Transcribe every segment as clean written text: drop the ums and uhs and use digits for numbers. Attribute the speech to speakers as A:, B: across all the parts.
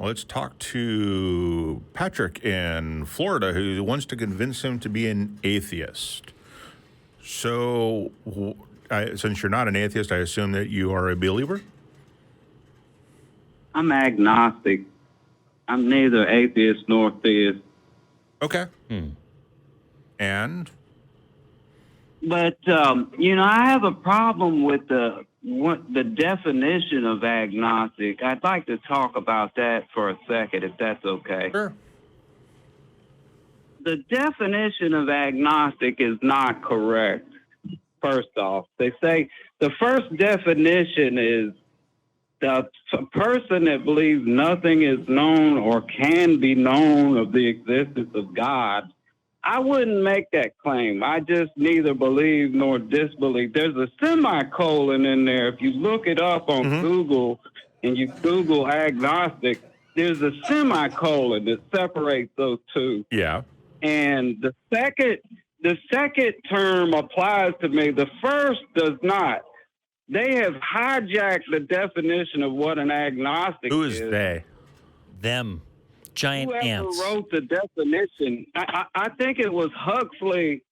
A: Well, let's talk to Patrick in Florida, who wants to convince him to be an atheist. So, since you're not an atheist, I assume that you are a believer?
B: I'm agnostic. I'm neither atheist nor theist.
A: Okay. And?
B: But, I have a problem with the definition of agnostic. I'd like to talk about that for a second, if that's okay.
A: Sure.
B: The definition of agnostic is not correct, first off. They say the first definition is the person that believes nothing is known or can be known of the existence of God. I wouldn't make that claim. I just neither believe nor disbelieve. There's a semicolon in there. If you look it up on Google and you Google agnostic, there's a semicolon that separates those two.
A: Yeah.
B: And the second term applies to me. The first does not. They have hijacked the definition of what an agnostic is.
A: Who is they?
C: Them. Giant ants.
B: Whoever wrote the definition, I think it was Huxley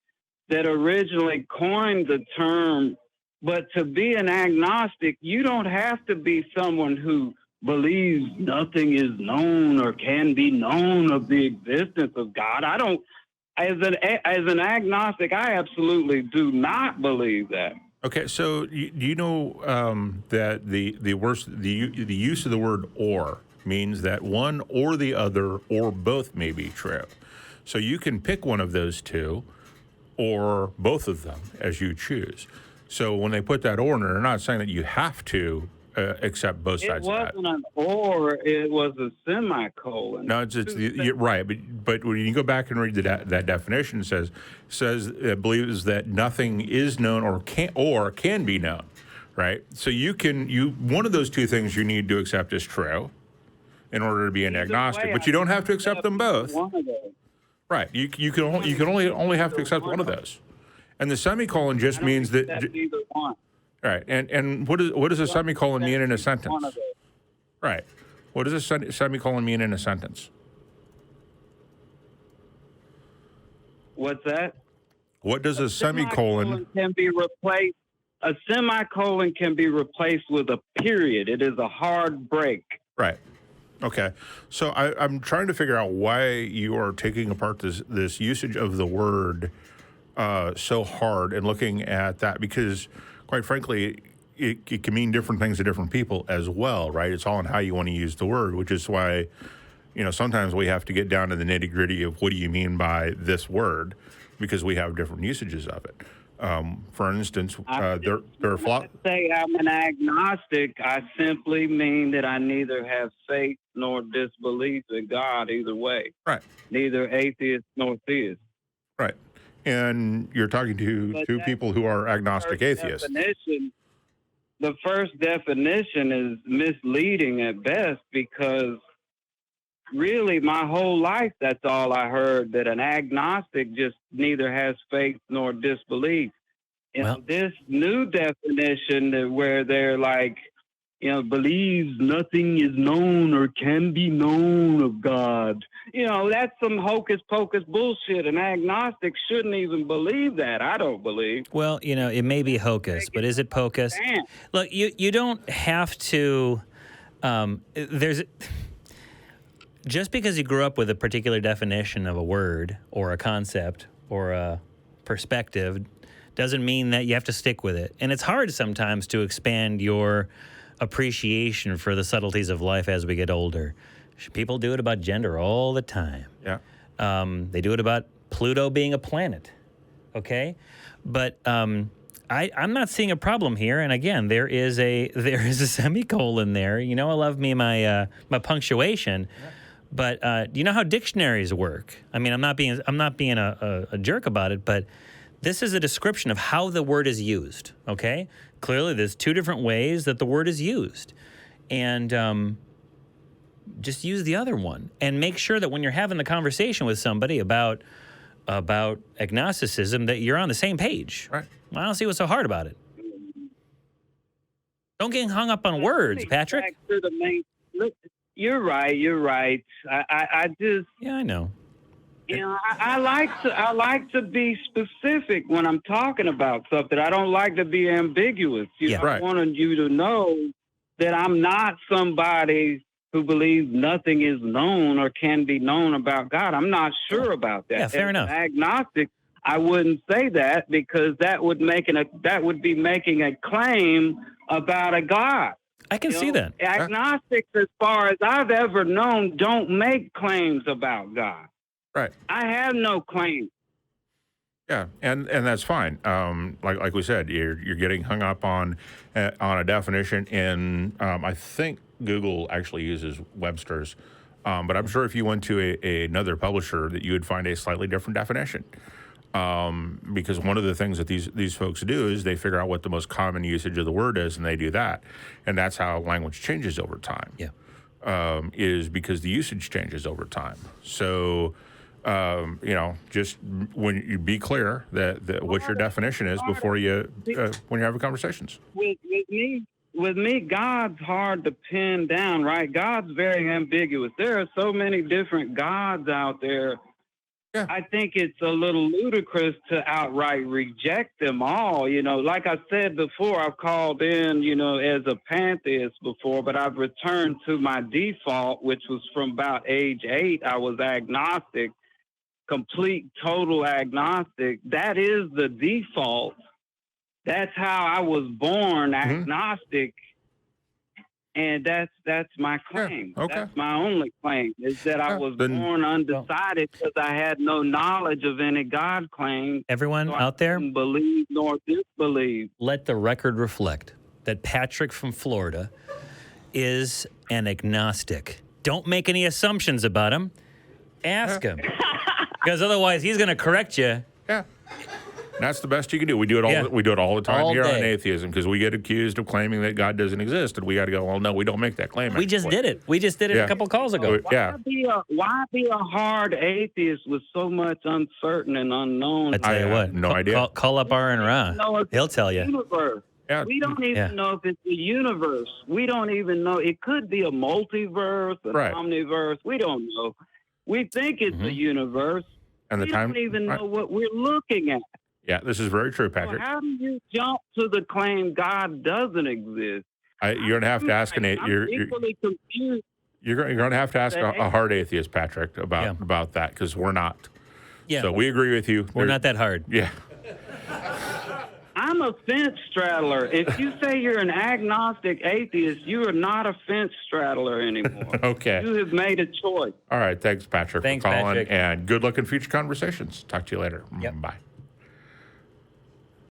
B: that originally coined the term. But to be an agnostic, you don't have to be someone who believes nothing is known or can be known of the existence of God. I don't. As an agnostic, I absolutely do not believe that.
A: Okay, so do you know that the use of the word "or" means that one or the other or both may be true. So you can pick one of those two or both of them as you choose. So when they put that "or" in there, they're not saying that you have to accept both sides of that.
B: It wasn't an "or," it was a semicolon.
A: No, you're right, but when you go back and read that definition, it says it believes that nothing is known or can be known, right? So one of those two things you need to accept as true in order to be an agnostic, but you don't have to accept them both. Right? You can only have to accept one of those, and the semicolon just means that
B: either one.
A: Right, and what does a semicolon mean in a sentence? Right, what does a semicolon mean in a sentence?
B: What's that?
A: What does a semicolon
B: can be replaced? A semicolon can be replaced with a period. It is a hard break.
A: Right. Okay. So I'm trying to figure out why you are taking apart this usage of the word so hard and looking at that, because quite frankly, it can mean different things to different people as well, right? It's all in how you want to use the word, which is why, sometimes we have to get down to the nitty gritty of what do you mean by this word, because we have different usages of it. For instance, there are
B: When I say I'm an agnostic, I simply mean that I neither have faith nor disbelief in God either way.
A: Right.
B: Neither atheist nor theist.
A: Right. And you're talking to two people who are agnostic atheists.
B: The first definition is misleading at best, because really my whole life that's all I heard, that an agnostic just neither has faith nor disbelief. And this new definition where they're like, believes nothing is known or can be known of God. That's some hocus pocus bullshit. An agnostic shouldn't even believe that. I don't believe.
C: Well, it may be hocus, but is it pocus? Look, you don't have to. Just because you grew up with a particular definition of a word or a concept or a perspective doesn't mean that you have to stick with it. And it's hard sometimes to expand your appreciation for the subtleties of life as we get older. People do it about gender all the time.
A: Yeah.
C: They do it about Pluto being a planet. Okay? But I'm not seeing a problem here. And again, there is a semicolon there. I love me my punctuation. Yeah. But do you know how dictionaries work? I mean, I'm not being a jerk about it, but this is a description of how the word is used, okay? Clearly, there's two different ways that the word is used. And just use the other one. And make sure that when you're having the conversation with somebody about agnosticism, that you're on the same page.
A: Right.
C: I don't see what's so hard about it. Don't get hung up on words, Patrick.
B: You're right. You're right. I just,
C: Yeah, I know.
B: I like to be specific when I'm talking about something. I don't like to be ambiguous.
C: Yeah.
B: I wanted you to know that I'm not somebody who believes nothing is known or can be known about God. I'm not sure about that.
C: Yeah, fair enough.
B: As an agnostic, I wouldn't say that because that would be making a claim about a God.
C: I can see that.
B: Agnostics, as far as I've ever known, don't make claims about God.
A: Right.
B: I have no claim.
A: Yeah, and that's fine. Like we said, you're getting hung up on a definition, and I think Google actually uses Webster's, but I'm sure if you went to another publisher that you would find a slightly different definition. Because one of the things that these folks do is they figure out what the most common usage of the word is, and they do that, and that's how language changes over time.
C: Yeah.
A: Is because the usage changes over time. So. Just when you be clear that what your definition is before you when you're having conversations.
B: With me, God's hard to pin down, right? God's very ambiguous. There are so many different gods out there.
A: Yeah.
B: I think it's a little ludicrous to outright reject them all. Like I said before, I've called in, as a pantheist before, but I've returned to my default, which was from about age 8. I was agnostic. Complete, total agnostic. That is the default. That's how I was born, agnostic. And that's my claim.
A: Yeah, okay.
B: That's my only claim, is that I was born undecided because I had no knowledge of any God claim.
C: Everyone
B: so
C: out there,
B: believe nor disbelieve.
C: Let the record reflect that Patrick from Florida is an agnostic. Don't make any assumptions about him. Ask him. Because otherwise, he's going to correct you.
A: Yeah, that's the best you can do. We do it all. We do it all the time here on Atheism because we get accused of claiming that God doesn't exist, and we got to go. Well, no, we don't make that claim.
C: We just did it. We just did it a couple calls ago.
B: Why be a hard atheist with so much uncertain and unknown?
C: I tell you what,
A: no idea.
C: Call up Aaron Ra. He'll tell you.
B: Universe.
A: Yeah.
B: We don't even know if it's a universe. We don't even know. It could be a multiverse, an omniverse. We don't know. We think it's a universe.
A: And
B: we don't even know what we're looking at.
A: Yeah, this is very true, Patrick.
B: So how do you jump to the claim God doesn't exist?
A: You're going to have to ask
B: I'm equally confused.
A: You're going to have to ask a hard atheist, Patrick, about that because we're not.
C: Yeah.
A: So we agree with you.
C: We're not that hard.
A: Yeah.
B: I'm a fence straddler. If you say you're an agnostic atheist, you are not a fence straddler anymore.
A: Okay.
B: You have made a choice.
A: All right. Thanks, Patrick,
C: Thanks,
A: for calling.
C: Patrick.
A: And good luck in future conversations. Talk to you later.
C: Yep.
A: Bye.